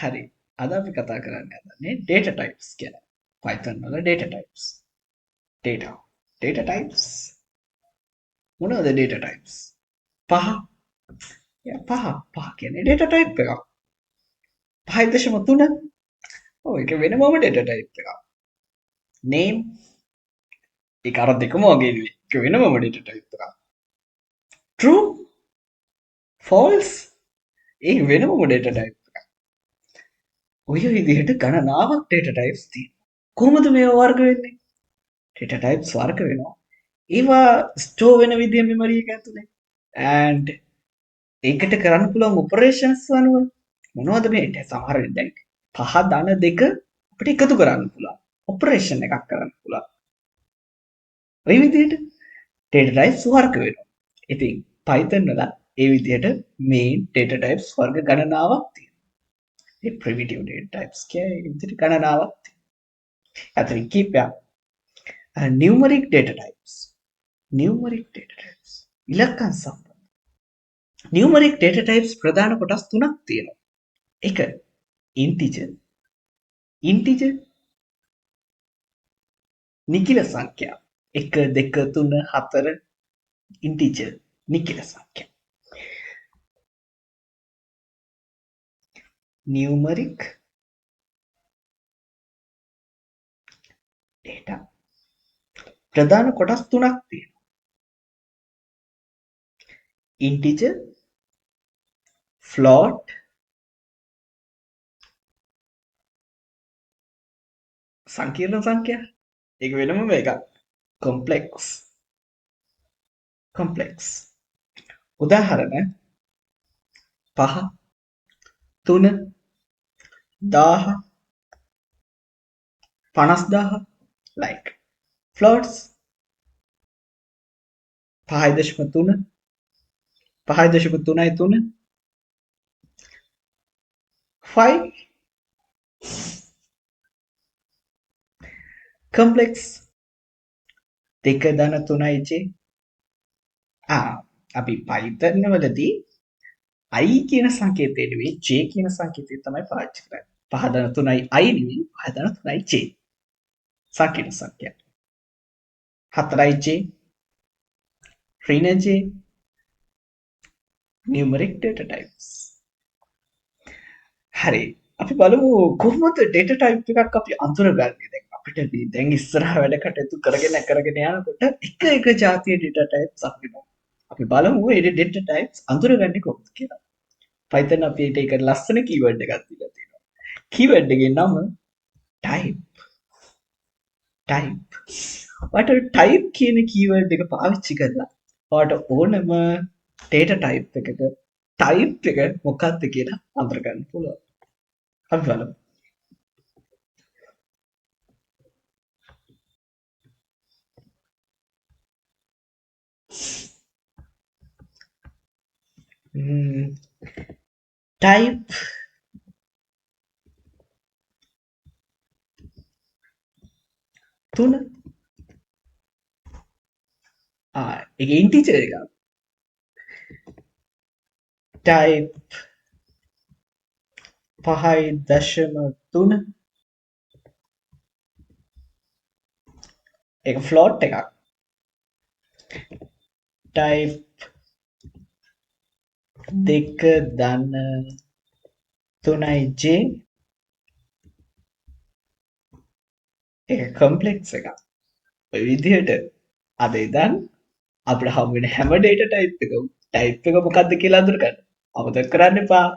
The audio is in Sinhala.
හරි. අද අපි කතා කරන්න හදන්නේ data types ගැන. Python වල data types. data. data types. මොනවද data types? පහ. පහ කියන්නේ data type එකක්. 5.3. ඔව් ඒක වෙනමම data type එකක්. name ඒක අර දෙකම වගේ නෙවෙයි. ඒක වෙනමම data type එකක්. true false ඒක වෙනමම data type එකක්. ඔය විදිහට ගණනාවක් data types තියෙනවා. කොහොමද මේවා වර්ග වෙන්නේ? data types වර්ග වෙනවා. ඒවා ස්ටෝර් වෙන විදිය මෙමරි එක ඇතුලේ. and ඒකට කරන්න පුළුවන් ඔපරේෂන්ස් අනුව මොනවද මේ සමහර දැන් පහ ධන දෙක අපිට එකතු කරන්න පුළුවන්. ඔපරේෂන් එකක් කරන්න පුළුවන්. ඔය විදිහට data types වර්ග වෙනවා. ඉතින් Python වල ඒ විදිහට main data types වර්ග ගණනාවක් තියෙනවා. ඒ primitive data types කියන්නේ ඒ විදිහට ගණනාවක් තියෙනවා. අතරින් කීපයක් numeric data types. numeric data types ඉලක්කම් සම්බන්ධ. numeric data types ප්‍රධාන කොටස් තුනක් තියෙනවා. එක integer නිකිල සංඛ්‍යා 1 2 3 4 integer නිකිල සංඛ්‍යා. numeric data ප්‍රධාන කොටස් තුනක් තියෙනවා. integer float සංකීර්ණ සංඛ්‍යා ඒක වෙනම එකක්. complex උදාහරණ 5 3 1000 50000 like floats 5.3 5.3 5 complex 2.3 අපි Python වලදී i කියන සංකේතය නෙවෙයි j කියන සංකේතය තමයි පාවිච්චි කරන්නේ. 5.3යි i නෙවෙයි 5.3යි j. සංකීර්ණ සංඛ්‍යා. 4යි j ඍණ j numeric data types. හරි. අපි බලමු කොහොමද data type එකක් අපි අඳුරගන්නේ. දැන් අපිට දැන් ඉස්සරහ වැඩ කටයුතු කරගෙන යනකොට එක જાතිය data types අපිනවා. අපි බලමු මේ data types අඳුරගන්නේ කොහොමද කියලා. Python අපි ඒක ලස්සන keyword එකක් දීලා තියෙනවා. keyword එකේ නම type. ඔයාලට type කියන keyword එක පාවිච්චි කරලා ඔයාලට ඕනම data type එකක type එක මොකක්ද කියලා අඳුරගන්න පුළුවන්. අපි බලමු. type තුන ඒක integer එකක්. type 5.3 ඒක float එකක්. type 2.3j ඒක complex එකක්. ඔය විදිහට අද ඉඳන් අපිට හම් වෙන හැම data type එකම type එක මොකක්ද කියලා අඳුරගන්න. අමතක කරන්න එපා.